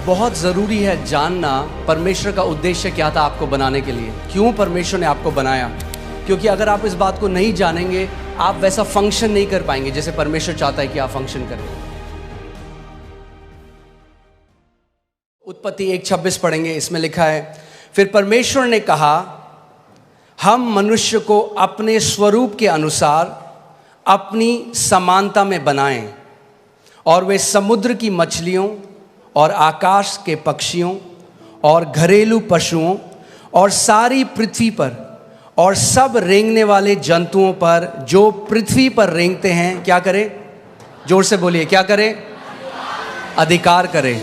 बहुत ज़रूरी है जानना परमेश्वर का उद्देश्य क्या था आपको बनाने के लिए, क्यों परमेश्वर ने आपको बनाया। क्योंकि अगर आप इस बात को नहीं जानेंगे, आप वैसा फंक्शन नहीं कर पाएंगे जैसे परमेश्वर चाहता है कि आप फंक्शन करें। उत्पत्ति 1:26 पढ़ेंगे, इसमें लिखा है, फिर परमेश्वर ने कहा, हम मनुष्य को अपने स्वरूप के अनुसार अपनी समानता में बनाएं और वे समुद्र की मछलियों और आकाश के पक्षियों और घरेलू पशुओं और सारी पृथ्वी पर और सब रेंगने वाले जंतुओं पर जो पृथ्वी पर रेंगते हैं क्या करें? जोर से बोलिए, क्या करें? अधिकार करें।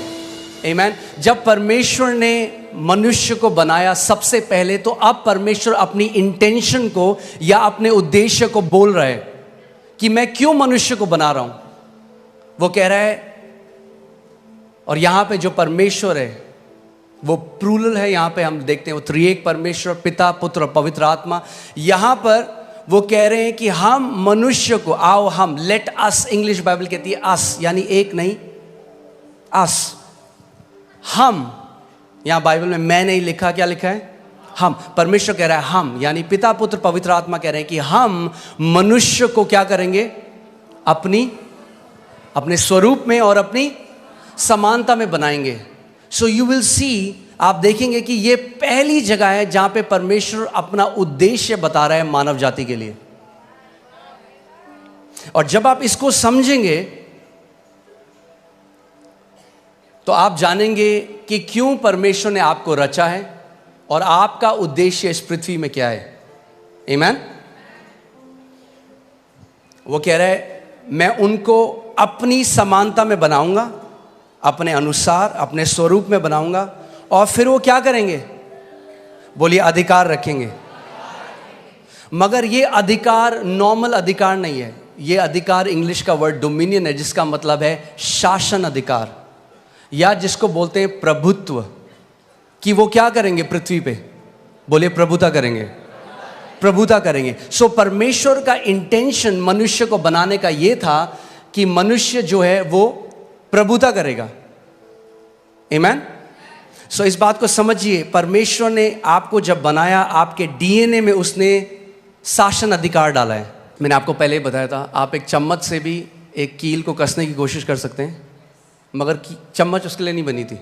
आमीन। जब परमेश्वर ने मनुष्य को बनाया सबसे पहले, तो अब परमेश्वर अपनी इंटेंशन को या अपने उद्देश्य को बोल रहा है कि मैं क्यों मनुष्य को बना रहा हूं। वो कह रहा है, और यहां पे जो परमेश्वर है वो प्लूरल है, यहां पे हम देखते हैं वो त्रिएक परमेश्वर, पिता, पुत्र और पवित्र आत्मा। यहां पर वो कह रहे हैं कि हम मनुष्य को, आओ हम, लेट अस, इंग्लिश बाइबल कहती है अस, यानी एक नहीं, अस, हम। यहां बाइबल में मैं नहीं लिखा, क्या लिखा है? हम। परमेश्वर कह रहा है हम, यानी पिता, पुत्र, पवित्र आत्मा कह रहे हैं कि हम मनुष्य को क्या करेंगे? अपने स्वरूप में और अपनी समानता में बनाएंगे। सो यू विल सी, आप देखेंगे कि ये पहली जगह है जहां पे परमेश्वर अपना उद्देश्य बता रहा है मानव जाति के लिए। और जब आप इसको समझेंगे तो आप जानेंगे कि क्यों परमेश्वर ने आपको रचा है और आपका उद्देश्य इस पृथ्वी में क्या है। आमीन। वो कह रहा है, मैं उनको अपनी समानता में बनाऊंगा, अपने अनुसार, अपने स्वरूप में बनाऊंगा, और फिर वो क्या करेंगे? बोलिए, अधिकार रखेंगे। मगर ये अधिकार नॉर्मल अधिकार नहीं है। ये अधिकार इंग्लिश का वर्ड डोमिनियन है, जिसका मतलब है शासन अधिकार, या जिसको बोलते हैं प्रभुत्व। कि वो क्या करेंगे पृथ्वी पे? बोलिए, प्रभुता करेंगे, प्रभुता करेंगे। सो परमेश्वर का इंटेंशन मनुष्य को बनाने का ये था कि मनुष्य जो है वो प्रभुता करेगा। आमीन। सो इस बात को समझिए, परमेश्वर ने आपको जब बनाया, आपके डीएनए में उसने शासन अधिकार डाला है। मैंने आपको पहले ही बताया था, आप एक चम्मच से भी एक कील को कसने की कोशिश कर सकते हैं, मगर चम्मच उसके लिए नहीं बनी थी।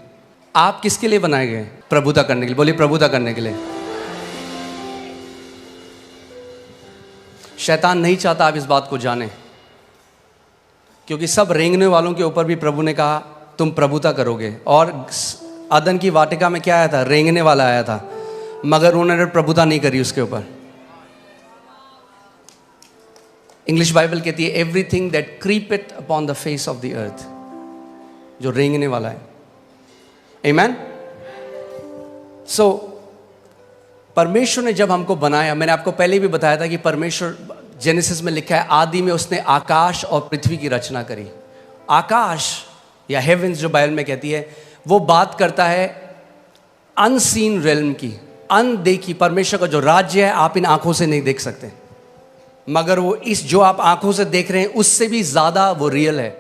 आप किसके लिए बनाए गए? प्रभुता करने के लिए। बोलिए, प्रभुता करने के लिए। शैतान नहीं चाहता आप इस बात को जाने, क्योंकि सब रेंगने वालों के ऊपर भी प्रभु ने कहा तुम प्रभुता करोगे। और अदन की वाटिका में क्या आया था? रेंगने वाला आया था, मगर उन्होंने प्रभुता नहीं करी उसके ऊपर। इंग्लिश बाइबल कहती है, everything that creepeth upon the face of the earth, जो रेंगने वाला है। आमीन। सो परमेश्वर ने जब हमको बनाया, मैंने आपको पहले भी बताया था कि परमेश्वर, जेनेसिस में लिखा है, आदि में उसने आकाश और पृथ्वी की रचना करी। आकाश या हेवेंस जो बाइबल में कहती है, वो बात करता है अनसीन रेल्म की, अनदेखी। परमेश्वर का जो राज्य है आप इन आंखों से नहीं देख सकते, मगर वो इस जो आप आंखों से देख रहे हैं उससे भी ज्यादा वो रियल है।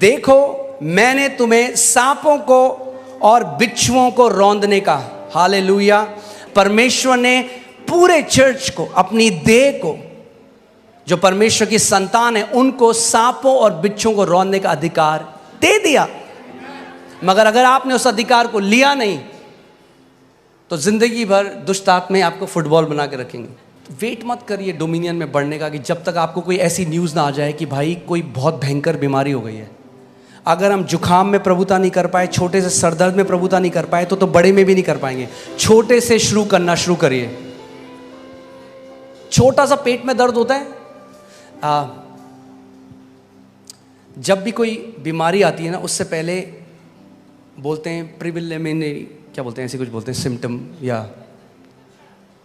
देखो, मैंने तुम्हें सांपों को और बिच्छुओं को रौंदने का, हालेलुया। परमेश्वर ने पूरे चर्च को, अपनी देह को, जो परमेश्वर की संतान है, उनको सांपों और बिच्छुओं को रौंदने का अधिकार दे दिया। मगर अगर आपने उस अधिकार को लिया नहीं, तो जिंदगी भर दुष्ट आत्माएं आपको फुटबॉल बना के रखेंगे। वेट मत करिए डोमिनियन में बढ़ने का, कि जब तक आपको कोई ऐसी न्यूज़ ना आ जाए कि भाई कोई बहुत भयंकर बीमारी हो गई है। अगर हम जुखाम में प्रभुता नहीं कर पाए, छोटे से सरदर्द में प्रभुता नहीं कर पाए, तो बड़े में भी नहीं कर पाएंगे। छोटे से शुरू करना शुरू करिए। छोटा सा पेट में दर्द होता है, जब भी कोई बीमारी आती है ना, उससे पहले बोलते हैं प्रिलिमिनरी, क्या बोलते हैं, ऐसे कुछ बोलते हैं, सिम्टम या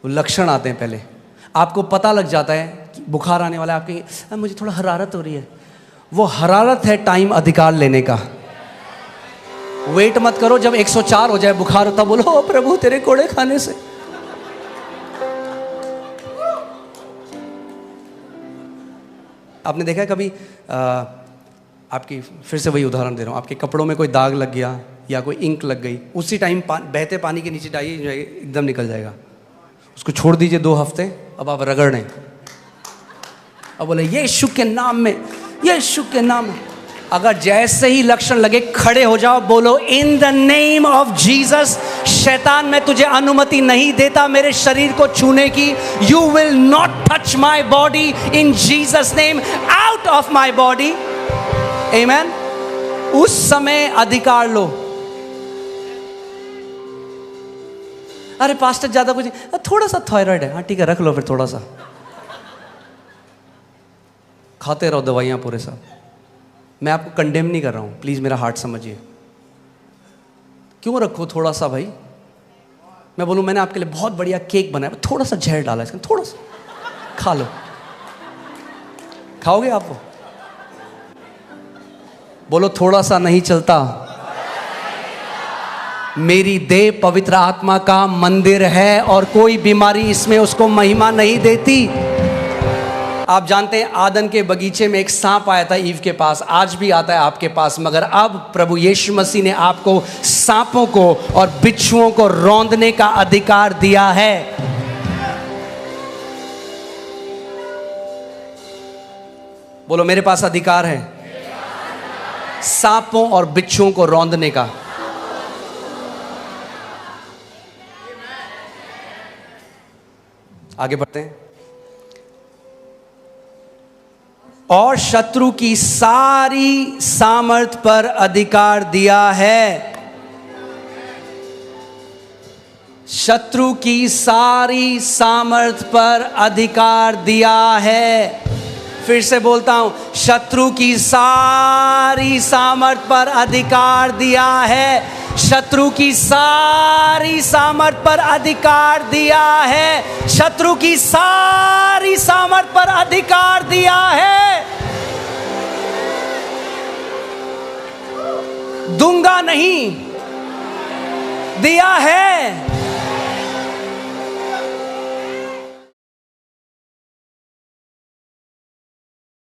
लक्षण आते हैं। पहले आपको पता लग जाता है कि बुखार आने वाला है, आप कहेंगे मुझे थोड़ा हरारत हो रही है। वो हरारत है टाइम अधिकार लेने का। वेट मत करो जब 104 हो जाए बुखार, तब बोलो ओ प्रभु तेरे कोड़े खाने से। आपने देखा है कभी आपकी, फिर से वही उदाहरण दे रहा हूँ, आपके कपड़ों में कोई दाग लग गया या कोई इंक लग गई, उसी टाइम बहते पानी के नीचे डालिए, एकदम निकल जाएगा। उसको छोड़ दीजिए 2 हफ्ते, अब आप रगड़ें, अब बोले यीशु के नाम में, यीशु के नाम में। अगर जैसे ही लक्षण लगे खड़े हो जाओ, बोलो in the name of Jesus, शैतान मैं तुझे अनुमति नहीं देता मेरे शरीर को छूने की। You will not touch my body in Jesus name, out of my body. Amen. उस समय अधिकार लो। अरे पास्टर ज्यादा कुछ नहीं, थोड़ा सा थायराइड है, हाँ ठीक है रख लो फिर थोड़ा सा, खाते रहो दवाइयां पूरे साल। मैं आपको कंडेम नहीं कर रहा हूं, प्लीज मेरा हार्ट समझिए। क्यों रखो थोड़ा सा भाई? मैं बोलूं मैंने आपके लिए बहुत बढ़िया केक बनाया, थोड़ा सा जहर डाला इसमें, थोड़ा सा खा लो। खाओगे आप वो? बोलो थोड़ा सा नहीं चलता। मेरी देह पवित्र आत्मा का मंदिर है और कोई बीमारी इसमें उसको महिमा नहीं देती। आप जानते हैं आदन के बगीचे में एक सांप आया था ईव के पास, आज भी आता है आपके पास, मगर अब प्रभु यीशु मसीह ने आपको सांपों को और बिच्छुओं को रौंदने का अधिकार दिया है। बोलो मेरे पास अधिकार है सांपों और बिच्छुओं को रौंदने का। आगे बढ़ते हैं। और शत्रु की सारी सामर्थ पर अधिकार दिया है। शत्रु की सारी सामर्थ पर अधिकार दिया है। फिर से बोलता हूं, शत्रु की सारी सामर्थ पर अधिकार दिया है। शत्रु की सारी सामर्थ पर अधिकार दिया है। शत्रु की सारी सामर्थ पर अधिकार दिया है। दूंगा नहीं, दिया है।